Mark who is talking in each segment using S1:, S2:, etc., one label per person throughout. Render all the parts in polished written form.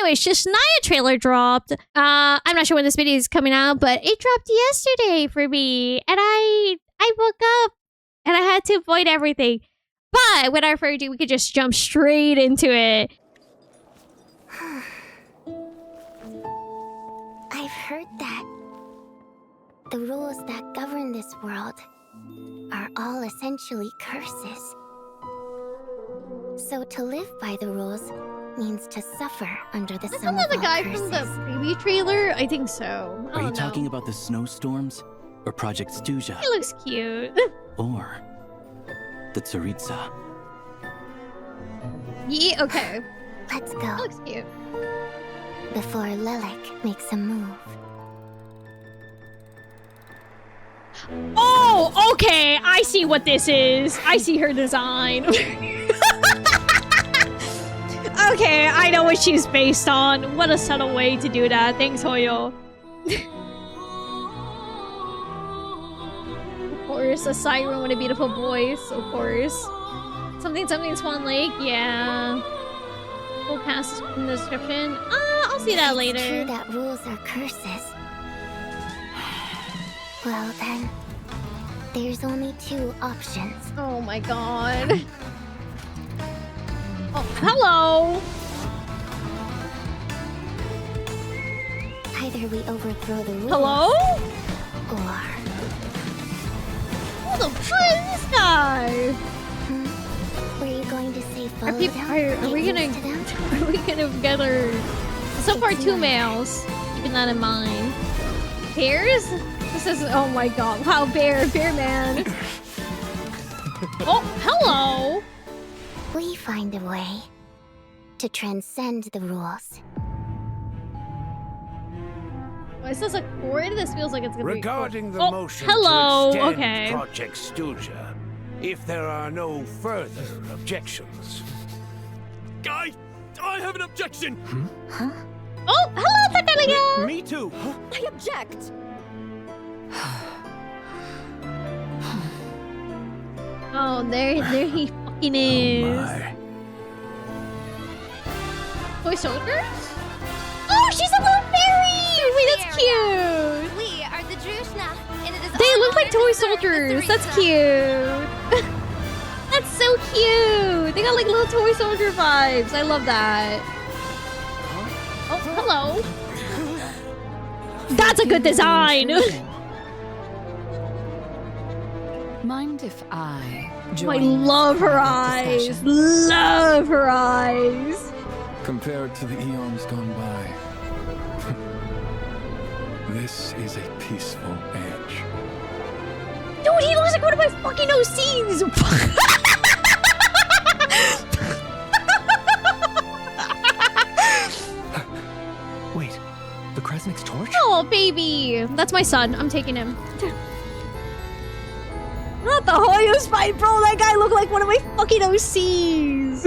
S1: Anyway, Snezhnaya trailer dropped. I'm not sure when this video is coming out, but it dropped yesterday for me. And I woke up and I had to avoid everything. But without further ado, we could just jump straight into it.
S2: I've heard that the rules that govern this world are all essentially curses. So to live by the rules means to suffer under the sum of all
S1: the guy
S2: curses.
S1: from the preview trailer? I think so.
S3: Are you talking about the snowstorms? Or Project Snezhnaya?
S1: He looks cute.
S3: Or the Tsaritsa?
S1: Yeah, okay.
S2: Let's
S1: He
S2: go,
S1: looks cute.
S2: before Lilac makes a move.
S1: Oh, okay. I see what this is. I see her design. Okay, I know what she's based on. What a subtle way to do that. Thanks, Hoyo. Of course, a siren with a beautiful voice. Of course. Something Swan Lake. Yeah. Full cast in the description. I'll see that later.
S2: It's true that rules are curses. Well then, there's only two options.
S1: Oh my god. Oh, hello!
S2: Either we overthrow the rules,
S1: Hello?
S2: or...
S1: Who the fuck is this guy?
S2: Were you going to say follow
S1: Are, people,
S2: them?
S1: are we
S2: Get
S1: gonna
S2: used to them?
S1: are we gonna get her? So far, two males. Keeping that in mind. Bears? This is oh my god! Wow, bear man. Oh, hello.
S2: We find a way to transcend the rules.
S1: Oh, is this a chord? This feels like it's gonna
S4: Regarding
S1: be.
S4: the
S1: Oh,
S4: motion
S1: hello.
S4: to extend
S1: Okay.
S4: Project Snezhnaya, if there are no further objections.
S5: I have an objection!
S2: Huh?
S1: Oh, hello, Tatalia.
S4: Me too.
S6: I object!
S1: Oh, there he fucking is.
S4: My.
S1: Toy soldiers? Oh, she's a little fairy! Wait, that's cute!
S6: We are the Drushna, and it is
S1: They
S6: our
S1: look like
S6: honor to
S1: toy
S6: serve the
S1: soldiers. That's
S6: Tsaritsa.
S1: cute. That's so cute. They got like little toy soldier vibes. I love that. Oh, hello. That's a good design.
S7: Mind if I
S1: Oh,
S7: join
S1: I
S7: this
S1: love her
S7: private
S1: eyes.
S7: discussion?
S1: Love her eyes.
S8: Compared to the eons gone by, this is a peaceful age.
S1: Dude, he looks like one of my fucking OCs.
S8: Wait, the Kresnik's torch?
S1: Oh, baby. That's my son. I'm taking him. Not the Hoyo Spine, bro. That guy looked like one of my fucking OCs.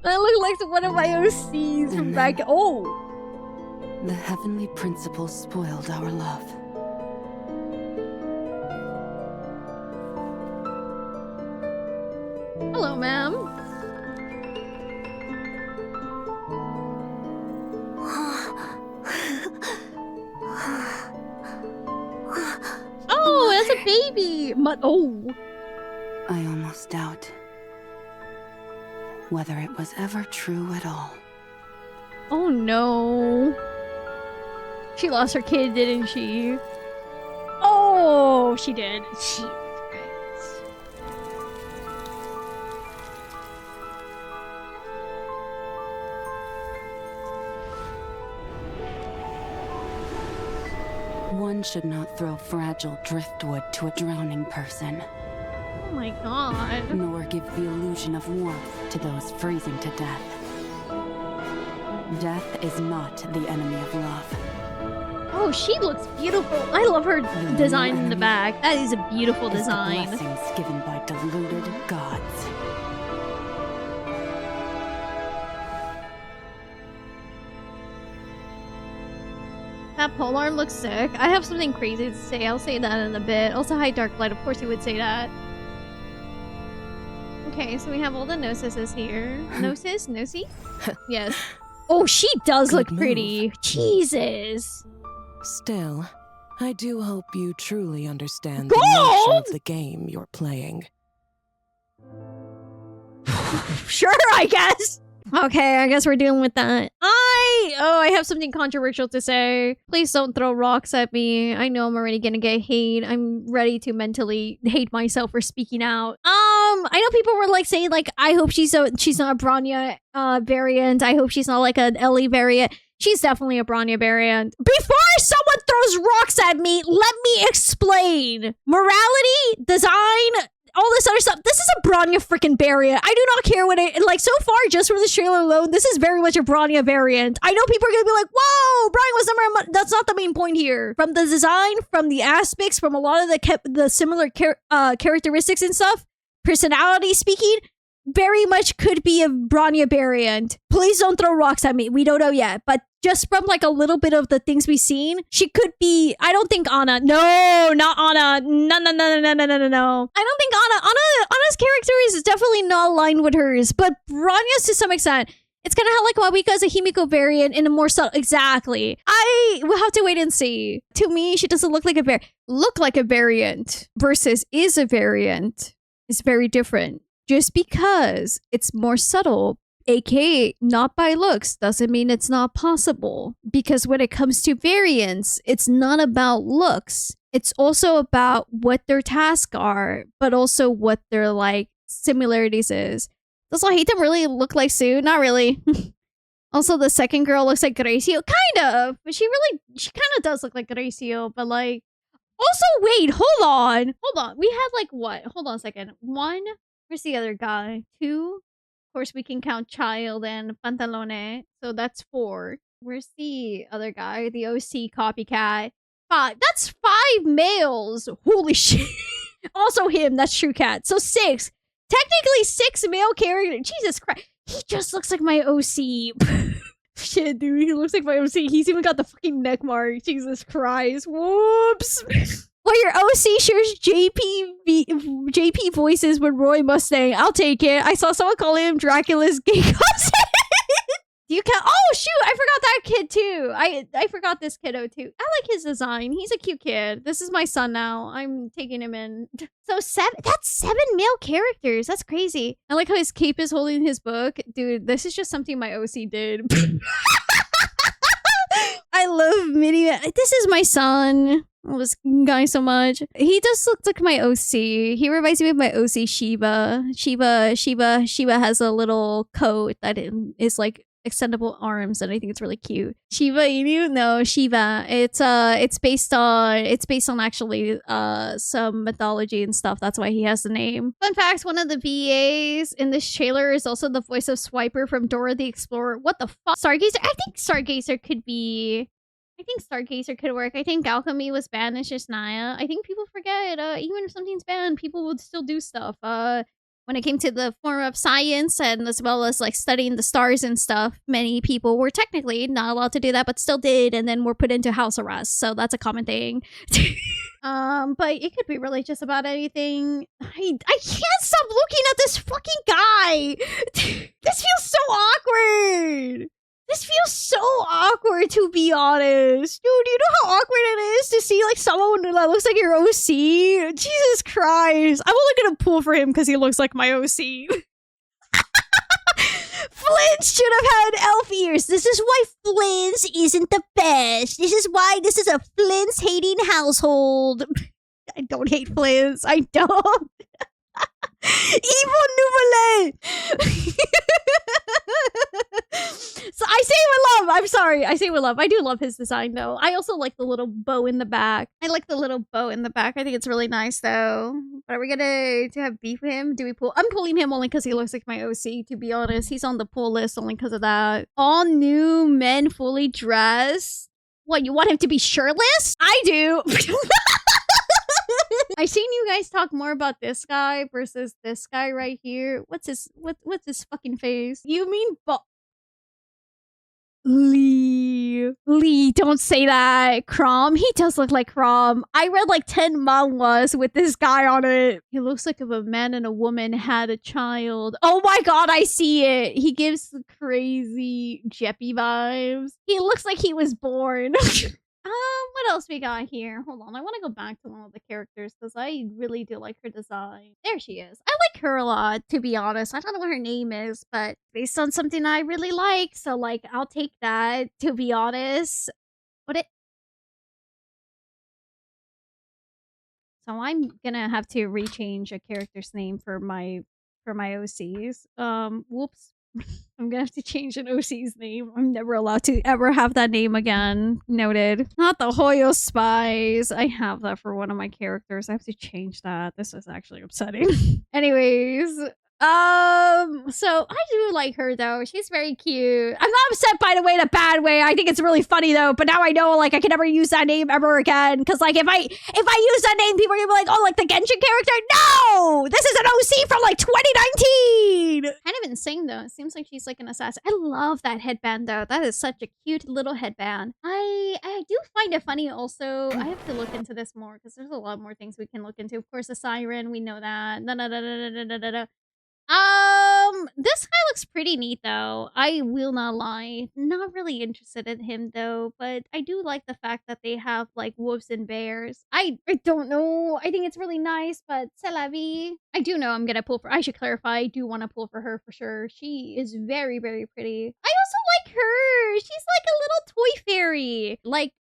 S1: That looked like one of my OCs from back. Oh.
S7: The heavenly principle spoiled our love.
S1: Hello, ma'am. Oh, that's a baby. Oh.
S7: I almost doubt whether it was ever true at all.
S1: Oh no. She lost her kid, didn't she? Oh, she did. She.
S7: One should not throw fragile driftwood to a drowning person,
S1: Oh my god.
S7: nor give the illusion of warmth to those freezing to death. Death is not the enemy of love.
S1: Oh, she looks beautiful. I love her design in the back. That is a beautiful
S7: Is the
S1: design.
S7: blessings given by deluded gods.
S1: That polearm looks sick. I have something crazy to say. I'll say that in a bit. Also, hi, Dark Light. Of course you would say that. Okay, so we have all the Gnosis here. Gnosis? Gnosi? Yes. Oh, she does
S9: Good
S1: look
S9: move.
S1: pretty. Jesus.
S9: Still, I do hope you truly understand
S1: Gold!
S9: the nature of the game you're playing.
S1: Sure, I guess. Okay, I guess we're dealing with that. I have something controversial to say. Please don't throw rocks at me. I know I'm already gonna get hate. I'm ready to mentally hate myself for speaking out. I know people were like saying like, I hope she's not a Bronya variant. I hope she's not like an Ellie variant. She's definitely a Bronya variant. Before someone throws rocks at me, let me explain. Morality, design, all this other stuff. This is a Bronya freaking variant. I do not care what it like. So far, just from the trailer alone, this is very much a Bronya variant. I know people are gonna be like, "Whoa, Bronya was number one." That's not the main point here. From the design, from the aspects, from a lot of the similar characteristics and stuff, personality speaking, very much could be a Bronya variant. Please don't throw rocks at me. We don't know yet, but just from like a little bit of the things we've seen, she could be. I don't think Anna. No, not Anna. No. I don't think Anna's character is definitely not aligned with hers, but Bronya's to some extent. It's kind of how like Wabika is a Himiko variant in a more subtle. Exactly. I will have to wait and see. To me, she doesn't look like a variant versus is a variant is very different. Just because it's more subtle, aka not by looks, doesn't mean it's not possible. Because when it comes to variants, it's not about looks. It's also about what their tasks are, but also what their like similarities is. Does Lahita really look like Sue? Not really. Also, the second girl looks like Gracio. Kind of. But she kind of does look like Gracio, but like... Also, wait, hold on. We have like what? Hold on a second. 1... Where's the other guy? 2. Of course, we can count Child and Pantalone. So that's 4. Where's the other guy? The OC copycat. 5. That's 5 males. Holy shit. Also him. That's True Cat. So 6. Technically 6 male characters. Jesus Christ. He just looks like my OC. Shit, dude. He looks like my OC. He's even got the fucking neck mark. Jesus Christ. Whoops. Well, your OC shares JP voices with Roy Mustang. I'll take it. I saw someone call him Dracula's gay cousin. Do you count? Oh, shoot. I forgot that kid, too. I forgot this kiddo, too. I like his design. He's a cute kid. This is my son now. I'm taking him in. So 7. That's 7 male characters. That's crazy. I like how his cape is holding his book. Dude, this is just something my OC did. I love Mini. This is my son. I love this guy so much. He just looks like my OC. He reminds me of my OC Shiba. Shiba has a little coat that is like extendable arms, and I think it's really cute. Shiba Inu? No, Shiba. It's based on actually some mythology and stuff. That's why he has the name. Fun fact: one of the VAs in this trailer is also the voice of Swiper from Dora the Explorer. What the fuck? Stargazer? I think Stargazer could work. I think Alchemy was banned in Snezhnaya. I think people forget, even if something's banned, people would still do stuff. When it came to the form of science and as well as like studying the stars and stuff, many people were technically not allowed to do that, but still did, and then were put into house arrest. So that's a common thing. But it could be really just about anything. I can't stop looking at this fucking guy. This feels so awkward. This feels so awkward, to be honest. Dude, you know how awkward it is to see, like, someone that looks like your OC? Jesus Christ. I'm only gonna pull for him because he looks like my OC. Flint should have had elf ears. This is why Flint's isn't the best. This is why this is a Flint's hating household. I don't hate Flint's. I don't. Evil Nouvelle. So I say it with love. I'm sorry. I say it with love. I do love his design, though. I also like the little bow in the back. I think it's really nice, though. But are we gonna have beef with him? Do we pull? I'm pulling him only because he looks like my OC, to be honest. He's on the pull list only because of that. All new men fully dressed. What, you want him to be shirtless? I do. I've seen you guys talk more about this guy versus this guy right here. What's his fucking face? You mean Lee, don't say that. Crom, he does look like Crom. I read like 10 manhwas with this guy on it. He looks like if a man and a woman had a child. Oh my god, I see it. He gives crazy Jeppy vibes. He looks like he was born. What else we got here? Hold on, I want to go back to one of the characters because I really do like her design. There she is. I like her a lot, to be honest. I don't know what her name is, but based on something I really like, so like I'll take that, to be honest. So I'm gonna have to rechange a character's name for my OCs. Whoops. I'm gonna have to change an OC's name. I'm never allowed to ever have that name again. Noted. Not the Hoyo Spies. I have that for one of my characters. I have to change that. This is actually upsetting. Anyways. So I do like her though. She's very cute. I'm not upset, by the way, in a bad way. I think it's really funny though. But now I know like I can never use that name ever again. Because like if I use that name, people are gonna be like, oh, like the Genshin character. No, this is an OC from like 2019. Kind of insane though. It seems like she's like an assassin. I love that headband though. That is such a cute little headband. I do find it funny also. I have to look into this more because there's a lot more things we can look into. Of course, the siren. We know that. This guy looks pretty neat though. I will not lie. Not really interested in him though, but I do like the fact that they have like wolves and bears. I don't know. I think it's really nice, but c'est la vie. I do know I'm gonna pull for. I should clarify. I do want to pull for her for sure. She is very, very pretty. I also like her. She's like a little toy fairy. Like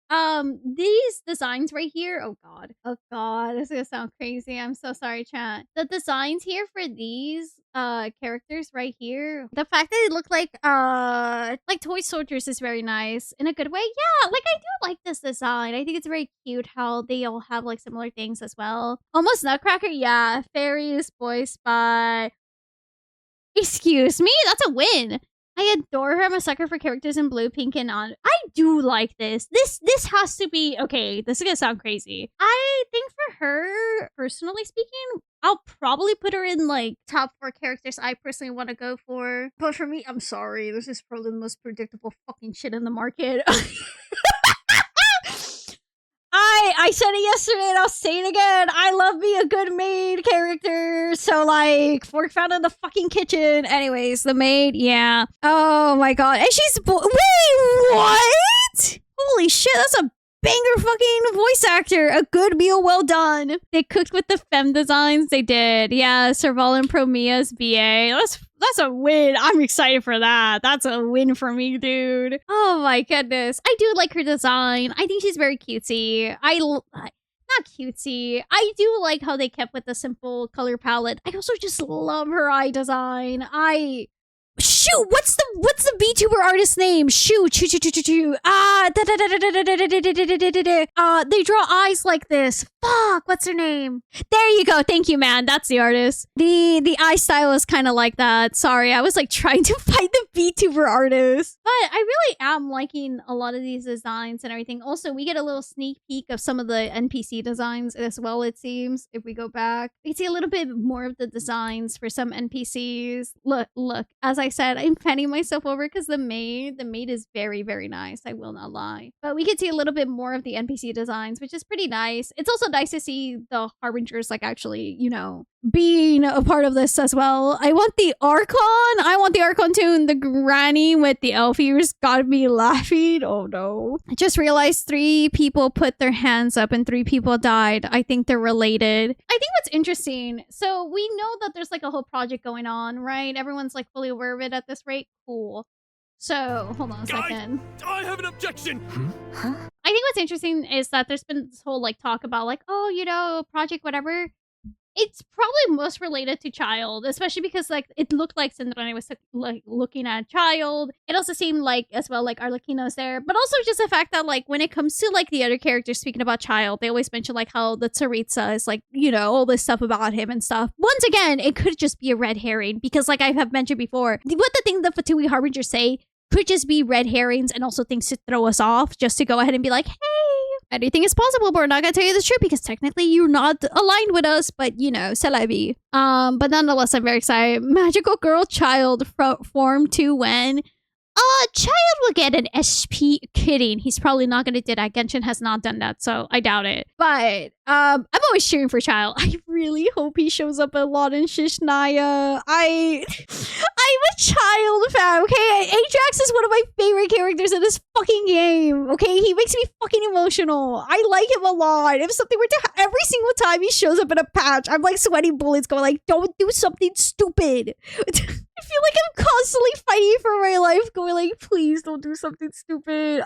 S1: these designs right here. Oh god, this is gonna sound crazy. I'm so sorry, chat. The designs here for these characters right here, the fact that they look like toy soldiers is very nice in a good way. Yeah, like I do like this design. I think it's very cute how they all have like similar things as well. Almost Nutcracker. Yeah, fairies, boy spy. Excuse me, that's a win. I adore her. I'm a sucker for characters in blue, pink, and on. I do like this. This has to be okay. This is gonna sound crazy. I think for her, personally speaking, I'll probably put her in like top 4 characters I personally want to go for. But for me, I'm sorry. This is probably the most predictable fucking shit in the market. I said it yesterday and I'll say it again. I love me a good maid character. So like fork found in the fucking kitchen. Anyways, the maid, yeah. Oh my god. And she's wait, what? Holy shit, that's a banger fucking voice actor. A good meal well done. They cooked with the femme designs. They did. Yeah, Serval and Promea's BA. That's a win. I'm excited for that. That's a win for me, dude. Oh my goodness. I do like her design. I think she's very cutesy. Not cutesy. I do like how they kept with the simple color palette. I also just love her eye design. Shoot, what's the VTuber artist name? Shoot. They draw eyes like this. Fuck, what's her name? There you go. Thank you, man. That's the artist. The eye style is kind of like that. Sorry, I was like trying to find the VTuber artist. But I really am liking a lot of these designs and everything. Also, we get a little sneak peek of some of the NPC designs as well, it seems. If we go back, we see a little bit more of the designs for some NPCs. Look, as I said, I'm fanning myself over because the maid is very, very nice. I will not lie. But we can see a little bit more of the NPC designs, which is pretty nice. It's also nice to see the Harbingers like actually, you know, being a part of this as well. I want the Archon tune. The granny with the elf ears got me laughing. Oh no. I just realized 3 people put their hands up and 3 people died. I think they're related. I think what's interesting, so we know that there's like a whole project going on, right? Everyone's like fully aware of it at this rate. Cool. So, hold on a second.
S5: I have an objection!
S2: Huh?
S1: I think what's interesting is that there's been this whole like talk about like, oh, you know, project whatever. It's probably most related to child, especially because like it looked like Sinnoh was like looking at a child. It also seemed like as well like Arlecchino's there, but also just the fact that like when it comes to like the other characters speaking about child, they always mention like how the Tsaritsa is like, you know, all this stuff about him and stuff. Once again, it could just be a red herring because like I have mentioned before, what the thing the Fatui Harbingers say could just be red herrings and also things to throw us off just to go ahead and be like, hey, anything is possible, but we're not gonna tell you the truth because technically you're not aligned with us, but you know, c'est la vie. But nonetheless, I'm very excited. Magical girl child form 2 when Child will get an SP. Kidding. He's probably not going to do that. Genshin has not done that, so I doubt it. But I'm always cheering for Child. I really hope he shows up a lot in Snezhnaya. I'm a Child fan, okay? Ajax is one of my favorite characters in this fucking game, okay? He makes me fucking emotional. I like him a lot. If something were to every single time he shows up in a patch, I'm like sweating bullets going like, don't do something stupid. I feel like I'm constantly fighting for my life, going like, please don't do something stupid.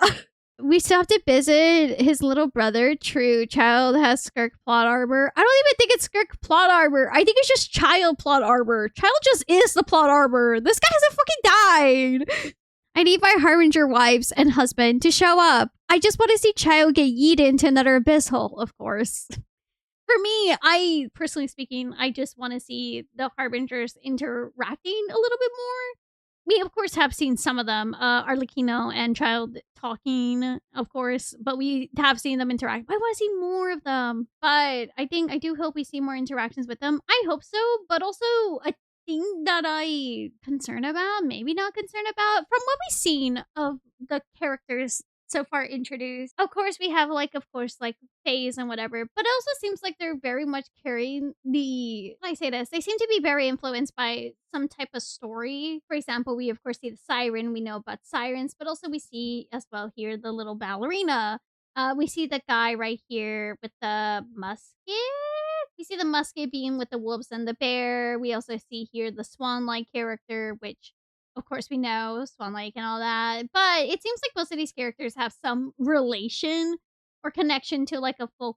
S1: We still have to visit his little brother. True, Child has Skirk plot armor. I don't even think it's Skirk plot armor. I think it's just Child plot armor. Child just is the plot armor. This guy hasn't fucking died. I need my Harbinger wives and husband to show up. I just want to see Child get yeeted into another abyss hole, of course. For me, personally speaking, I just want to see the Harbingers interacting a little bit more. We, of course, have seen some of them, Arlecchino and Child talking, of course, but we have seen them interact. I want to see more of them, but I do hope we see more interactions with them. I hope so, but also a thing that I concerned about, maybe not concerned about, from what we've seen of the characters so far introduced. Of course, we have like Phase and whatever, but it also seems like they're very much carrying the, how do I say this? They seem to be very influenced by some type of story. For example, we of course see the siren, we know about sirens, but also we see as well here the little ballerina. We see the guy right here with the musket. We see the musket being with the wolves and the bear. We also see here the swan-like character, which of course we know, Swan-like and all that. But it seems like most of these characters have some relation or connection to like a folk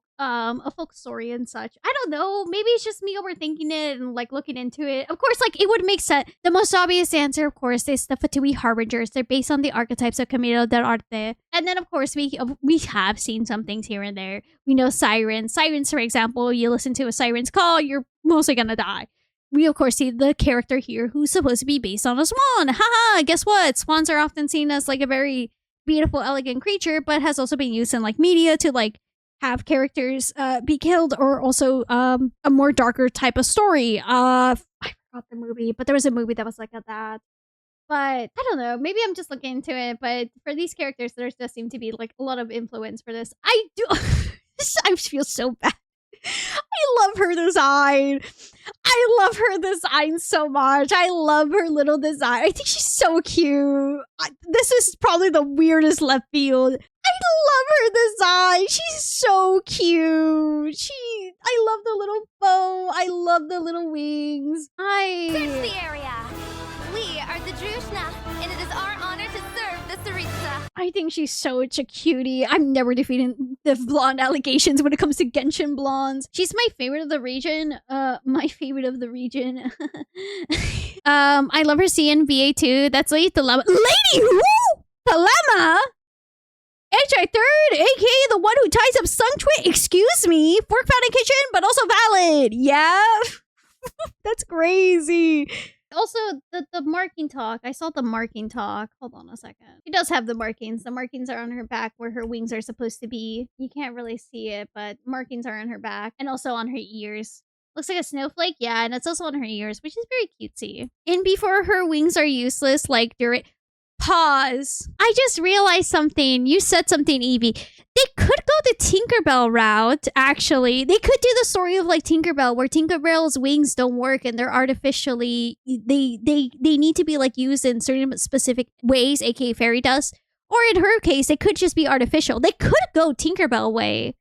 S1: story and such. I don't know. Maybe it's just me overthinking it and like looking into it. Of course, like it would make sense. The most obvious answer, of course, is the Fatui Harbingers. They're based on the archetypes of Camino del Arte. And then, of course, we have seen some things here and there. We know sirens. Sirens, for example, you listen to a siren's call, you're mostly gonna die. We, of course, see the character here who's supposed to be based on a swan. Haha, guess what? Swans are often seen as like a very beautiful, elegant creature, but has also been used in like media to like have characters be killed, or also a more darker type of story. I forgot the movie, but there was a movie that was like that. But I don't know, maybe I'm just looking into it, but for these characters, there does seem to be like a lot of influence for this. I feel so bad. I love her design. I love her design so much. I love her little design. I think she's so cute. This is probably the weirdest left field. I love her design. She's so cute. I love the little bow. I love the little wings.
S6: Search the area. We are the Druzhna, and it is our honor to serve the Tsaritsa.
S1: I think she's such a cutie. I'm never defeating the blonde allegations when it comes to Genshin blondes. She's my favorite of the region. My favorite of the region. I love her seeing VA2. That's Lady Dilemma. Lady who? Dilemma? HI3rd, aka the one who ties up Sung Twit. Excuse me. Fork found in kitchen, but also valid. Yeah. That's crazy. Also, the marking talk. I saw the marking talk. Hold on a second. She does have the markings. The markings are on her back where her wings are supposed to be. You can't really see it, but markings are on her back and also on her ears. Looks like a snowflake. Yeah, and it's also on her ears, which is very cutesy. And before her wings are useless, like during... Pause. I just realized something. You said something, Evie. They could go the Tinkerbell route, actually. They could do the story of like Tinkerbell, where Tinkerbell's wings don't work and they're artificially... They need to be like used in certain specific ways, aka fairy dust. Or in her case, they could just be artificial. They could go Tinkerbell way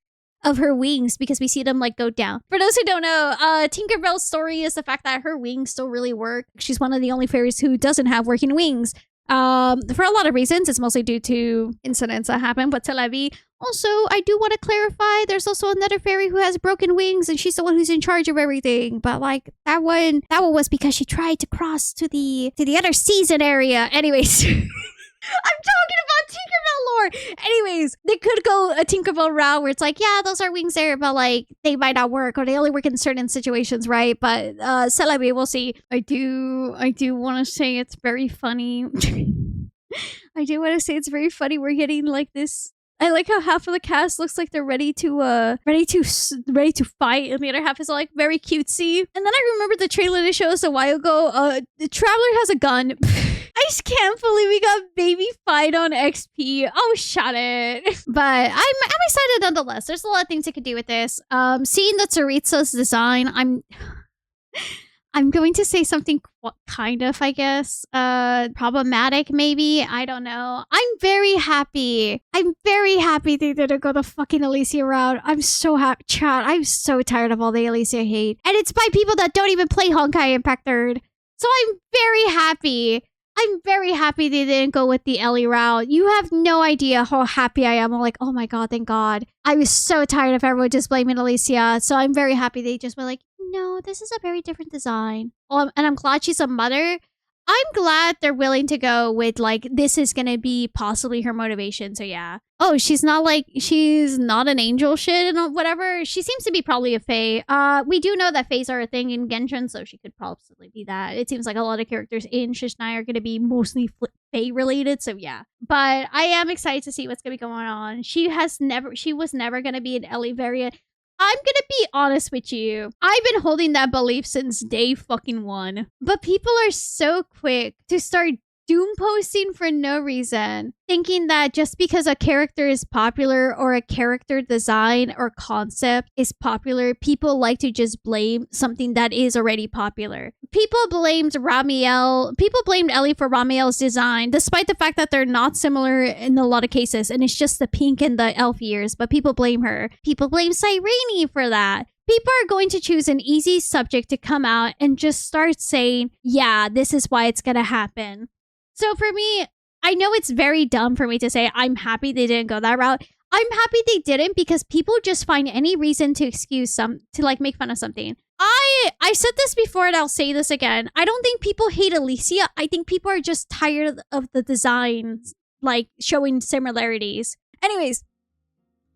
S1: of her wings because we see them like go down. For those who don't know, Tinkerbell's story is the fact that her wings still really work. She's one of the only fairies who doesn't have working wings. For a lot of reasons. It's mostly due to incidents that happen, but Televi. Also, I do want to clarify, there's also another fairy who has broken wings, and she's the one who's in charge of everything. But like that one was because she tried to cross to the other season area. Anyways. I'm talking about Tinkerbell lore. Anyways, they could go a Tinkerbell route where it's like, yeah, those are wings there, but like they might not work, or they only work in certain situations, right? But Celebi, we'll see. I do want to say it's very funny. I do want to say it's very funny. We're getting like this. I like how half of the cast looks like they're ready to fight, and the other half is like very cutesy. And then I remember the trailer they showed us a while ago. The Traveler has a gun. I just can't believe we got baby fight on XP. Oh, shut it. But I'm excited nonetheless. There's a lot of things you could do with this. Seeing the Tsaritsa's design, I'm going to say something kind of, I guess, problematic maybe. I don't know. I'm very happy. I'm very happy they didn't go the fucking Alicia route. I'm so happy. Chat, I'm so tired of all the Alicia hate. And it's by people that don't even play Honkai Impact 3rd. So I'm very happy. I'm very happy they didn't go with the Ellie route. You have no idea how happy I am. I'm like, oh my god, thank god. I was so tired of everyone just blaming Alicia. So I'm very happy they just were like, no, this is a very different design. And I'm glad she's a mother. I'm glad they're willing to go with, like, this is gonna be possibly her motivation. So yeah. Oh, she's not an angel shit and whatever. She seems to be probably a fae. We do know that faes are a thing in Genshin, so she could possibly be that. It seems like a lot of characters in Snezhnaya are gonna be mostly fae related, so yeah. But I am excited to see what's gonna be going on. She was never gonna be an Ellie variant. I'm gonna be honest with you. I've been holding that belief since day fucking one. But people are so quick to start doom posting for no reason, thinking that just because a character is popular or a character design or concept is popular, people like to just blame something that is already popular. People blamed Ellie for Ramiel's design, despite the fact that they're not similar in a lot of cases, and it's just the pink and the elf ears, but people blame her. People blame Cyrene for that. People are going to choose an easy subject to come out and just start saying, yeah, this is why it's gonna happen. So for me, I know it's very dumb for me to say I'm happy they didn't go that route. I'm happy they didn't because people just find any reason to make fun of something. I said this before and I'll say this again. I don't think people hate Alicia. I think people are just tired of the designs, like, showing similarities. Anyways,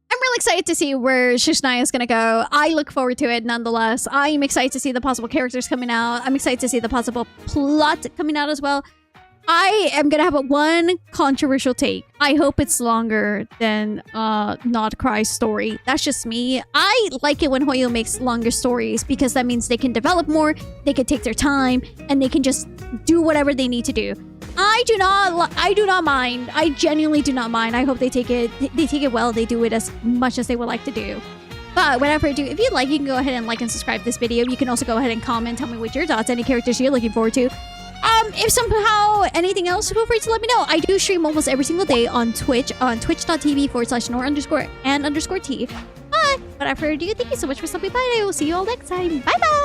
S1: I'm really excited to see where Snezhnaya is going to go. I look forward to it nonetheless. I'm excited to see the possible characters coming out. I'm excited to see the possible plot coming out as well. I am gonna have one controversial take. I hope it's longer than Not Cry's story. That's just me. I like it when Hoyo makes longer stories because that means they can develop more, they can take their time, and they can just do whatever they need to do. I do not mind. I genuinely do not mind. I hope they take it well. They do it as much as they would like to do. But without further ado, if you'd like, you can go ahead and like and subscribe to this video. You can also go ahead and comment, tell me what your thoughts, any characters you're looking forward to. If somehow anything else, feel free to let me know. I do stream almost every single day on Twitch, on twitch.tv/Nohr_T. But without further ado, thank you so much for stopping by, and I will see you all next time. Bye bye!